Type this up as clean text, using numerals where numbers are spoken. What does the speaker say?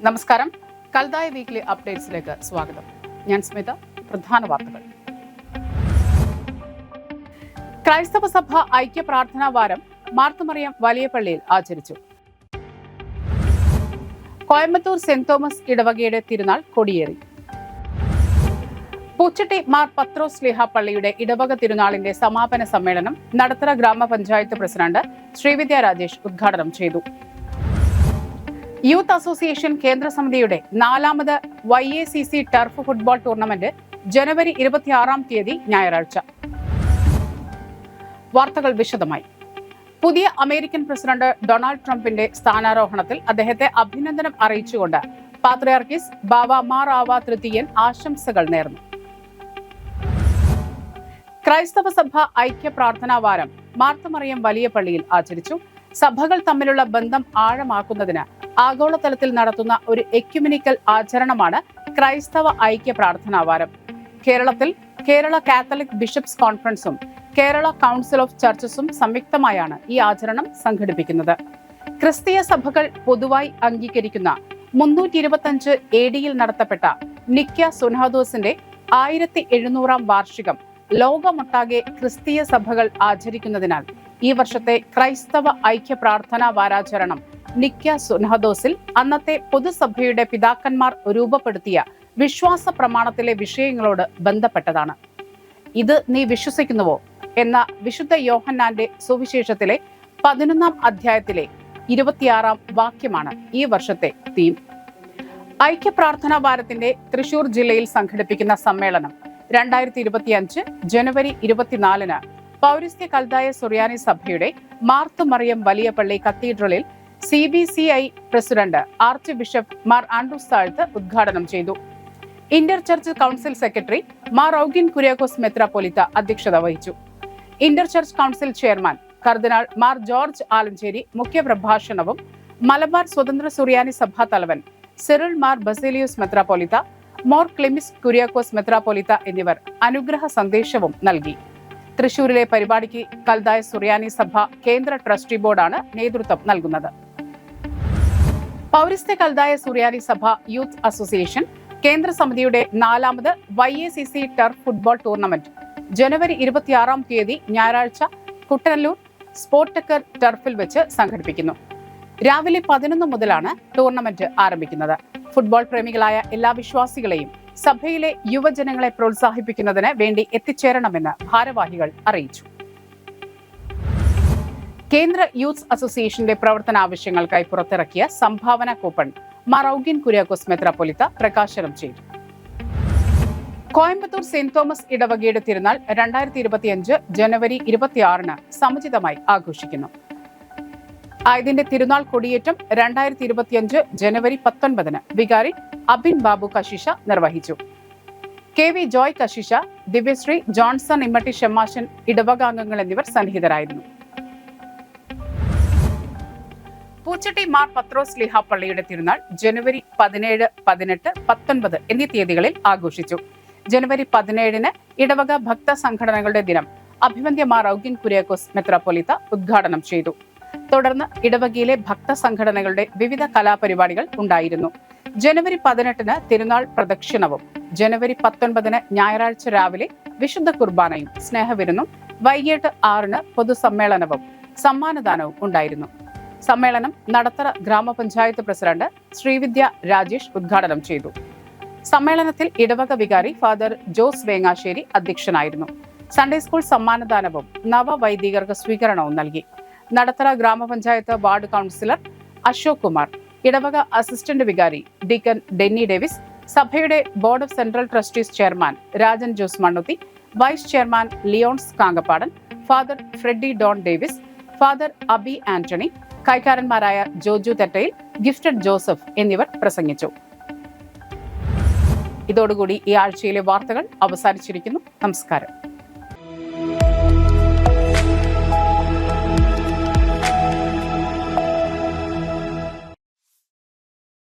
നമസ്കാരം. കൽതായ വീക്ക്ലി അപ്ഡേറ്റ്സിലേക്ക് സ്വാഗതം. ഞാൻ സ്മിത. പ്രധാന വാർത്തകൾ. ക്രൈസ്തവ സഭ ഐക്യ പ്രാർത്ഥനാ വാരം മാർത്തുമറിയം വലിയ പള്ളിയിൽ ആചരിച്ചു. കോയമ്പത്തൂർ സെന്റ് തോമസ് ഇടവകയുടെ തിരുനാൾ കൊടിയേറി. പൂച്ചട്ടി മാർ പത്രോസ് ശ്ലീഹ പള്ളിയുടെ ഇടവക തിരുനാളിന്റെ സമാപന സമ്മേളനം നടത്തറ ഗ്രാമപഞ്ചായത്ത് പ്രസിഡന്റ് ശ്രീവിദ്യ രാജേഷ് ഉദ്ഘാടനം ചെയ്തു. യൂത്ത് അസോസിയേഷൻ കേന്ദ്ര സമിതിയുടെ 4ാമത് YACC ടർഫ് ഫുട്ബോൾ ടൂർണമെന്റ് ജനുവരി 26 ഞായറാഴ്ച. വാർത്തകൾ വിശദമായി. പുതിയ അമേരിക്കൻ പ്രസിഡന്റ് ഡൊണാൾഡ് ട്രംപിന്റെ സ്ഥാനാരോഹണത്തിൽ അദ്ദേഹത്തെ അഭിനന്ദനം അറിയിച്ചുകൊണ്ട് പാത്രിയാർക്കീസ് ബാവ മാർ ആവ തൃതീയൻ ആശംസകൾ നേർന്നു. ക്രൈസ്തവ സഭ ഐക്യ പ്രാർത്ഥനാ വാരം മാർത്തുമറിയം വലിയ പള്ളിയിൽ ആചരിച്ചു. സഭകൾ തമ്മിലുള്ള ബന്ധം ആഴമാക്കുന്നതിന് ആഗോളതലത്തിൽ നടത്തുന്ന ഒരു എക്യുമെനിക്കൽ ആചരണമാണ് ക്രൈസ്തവ ഐക്യ പ്രാർത്ഥനാ വാരം. കേരളത്തിൽ കേരള കാത്തലിക് ബിഷപ്സ് കോൺഫറൻസും കേരള കൗൺസിൽ ഓഫ് ചർച്ചസും സംയുക്തമായാണ് ഈ ആചരണം സംഘടിപ്പിക്കുന്നത്. ക്രിസ്തീയ സഭകൾ പൊതുവായി അംഗീകരിക്കുന്ന 325 AD നടത്തപ്പെട്ട നിക്യ സുനാദോസിന്റെ 1700ാം വാർഷികം ലോകമൊട്ടാകെ ക്രിസ്തീയ സഭകൾ ആചരിക്കുന്നതിനാൽ ഈ വർഷത്തെ ക്രൈസ്തവ ഐക്യ പ്രാർത്ഥനാ വാരാചരണം നിക്യ സുനാദോസിൽ അന്നത്തെ പൊതുസഭയുടെ പിതാക്കന്മാർ രൂപപ്പെടുത്തിയ വിശ്വാസ പ്രമാണത്തിലെ വിഷയങ്ങളോട് ബന്ധപ്പെട്ടതാണ്. ഇത് നീ വിശ്വസിക്കുന്നുവോ എന്ന വിശുദ്ധ യോഹന്നാന്റെ സുവിശേഷത്തിലെ 11ാം അധ്യായത്തിലെ 26ാം വാക്യമാണ് ഈ വർഷത്തെ തീം. ഐക്യ പ്രാർത്ഥനാ വാരത്തിന്റെ തൃശൂർ ജില്ലയിൽ സംഘടിപ്പിക്കുന്ന സമ്മേളനം 2025 ജനുവരി 24 പൗരസ്ത്യ കൽതായ സുറിയാനി സഭയുടെ മാർത്തുമറിയം വലിയ പള്ളി കത്തീഡ്രലിൽ CBCI president archbishop Mar Andrews Thazhath ഉദ്ഘാടനം ചെയ്തു. Inter church council secretary Mar Augen Kuriakose മെത്രാപ്പൊലീത്ത അധ്യക്ഷത വഹിച്ചു. ഇന്റർ ചർച്ച് കൗൺസിൽ ചെയർമാൻ കർദിനാൾ മാർ ജോർജ് ആലഞ്ചേരി മുഖ്യപ്രഭാഷണവും മലബാർ സ്വതന്ത്ര സുറിയാനി സഭാ തലവൻ സിറിൽ മാർ ബസേലിയോസ് മെത്രാപ്പൊലീത്ത, മോർ ക്ലിമിസ് കുര്യാക്കോസ് മെത്രാപ്പൊലീത്ത എന്നിവർ അനുഗ്രഹ സന്ദേശവും നൽകി. തൃശൂരിലെ പരിപാടിക്ക് കൽതായ സുറിയാനി സഭ കേന്ദ്ര ട്രസ്റ്റി ബോർഡാണ് നേതൃത്വം നൽകുന്നത്. പൗരസ്ത്യ കൽതായ സുറിയാനി സഭ യൂത്ത് അസോസിയേഷൻ കേന്ദ്ര സമിതിയുടെ 4ാമത് YACC ടർഫ് ഫുട്ബോൾ ടൂർണമെന്റ് ജനുവരി 26 ഞായറാഴ്ച കുട്ടനല്ലൂർ സ്പോർട്ടക്കർ ടർഫിൽ വെച്ച് സംഘടിപ്പിക്കുന്നു. രാവിലെ 11 മുതലാണ് ടൂർണമെന്റ് ആരംഭിക്കുന്നത്. ഫുട്ബോൾ പ്രേമികളായ എല്ലാ വിശ്വാസികളെയും സഭയിലെ യുവജനങ്ങളെ പ്രോത്സാഹിപ്പിക്കുന്നതിന് വേണ്ടി എത്തിച്ചേരണമെന്ന് ഭാരവാഹികൾ അറിയിച്ചു. കേന്ദ്ര യൂത്ത് അസോസിയേഷന്റെ പ്രവർത്തന ആവശ്യങ്ങൾക്കായി പുറത്തിറക്കിയ സംഭാവന കൂപ്പൺ മാർ ഔഗിൻ കുര്യാക്കോസ് മെത്രാപ്പൊലീത്ത പ്രകാശനം ചെയ്തു. കോയമ്പത്തൂർ സെന്റ് തോമസ് ഇടവകയുടെ തിരുനാൾ 2025 ജനുവരി 26 സമുചിതമായി ആഘോഷിക്കുന്നു. ഇതിന്റെ തിരുനാൾ കൊടിയേറ്റം 2025 ജനുവരി 19 വികാരി അബിൻ ബാബു കശിഷ നിർവഹിച്ചു. KV ജോയ് കശിഷ, ദിവ്യശ്രീ ജോൺസൺ ഇമ്മട്ടി ഷെമാശൻ ഇടവകാംഗങ്ങൾ എന്നിവർ സന്നിഹിതരായിരുന്നു. പൂച്ചട്ടി മാർ പത്രോസ് ശ്ലീഹ പള്ളിയുടെ തിരുനാൾ ജനുവരി 17, 18, 19 എന്നീ തീയതികളിൽ ആഘോഷിച്ചു. ജനുവരി 17 ഇടവക ഭക്ത സംഘടനകളുടെ ദിനം അഭിവന്ദ്യ മാർ ഔഗിൻ കുര്യാക്കോസ് മെത്രാപ്പൊലീത്ത ഉദ്ഘാടനം ചെയ്തു. തുടർന്ന് ഇടവകയിലെ ഭക്ത സംഘടനകളുടെ വിവിധ കലാപരിപാടികൾ ഉണ്ടായിരുന്നു. ജനുവരി 18 തിരുനാൾ പ്രദക്ഷിണവും ജനുവരി 19 ഞായറാഴ്ച രാവിലെ വിശുദ്ധ കുർബാനയും സ്നേഹവിരുന്നും വൈകിട്ട് 6 പൊതുസമ്മേളനവും സമ്മാനദാനവും ഉണ്ടായിരുന്നു. സമ്മേളനം നടത്തറ ഗ്രാമപഞ്ചായത്ത് പ്രസിഡന്റ് ശ്രീവിദ്യ രാജേഷ് ഉദ്ഘാടനം ചെയ്തു. സമ്മേളനത്തിൽ ഇടവക വികാരി ഫാദർ ജോസ് വേങ്ങാശ്ശേരി അധ്യക്ഷനായിരുന്നു. സൺഡേ സ്കൂൾ സമ്മാനദാനവും നവവൈദികർക്ക് സ്വീകരണവും നൽകി. നടത്തറ ഗ്രാമപഞ്ചായത്ത് വാർഡ് കൗൺസിലർ അശോക് കുമാർ, ഇടവക അസിസ്റ്റന്റ് വികാരി ഡീക്കൻ ഡെന്നി ഡേവിസ്, സഭയുടെ board of central trustees chairman Rajan Jose Mannuthy, vice chairman Leons Kankappadan, father Freddy Don Davis, father Abi Antony, കൈക്കാരന്മാരായ ജോജു തെറ്റയിൽ, ഗിഫ്റ്റഡ് ജോസഫ് എന്നിവർ പ്രസംഗിച്ചു. ഇതോടുകൂടി ഈ ആഴ്ചയിലെ വാർത്തകൾ അവസാനിച്ചിരിക്കുന്നു. നമസ്കാരം.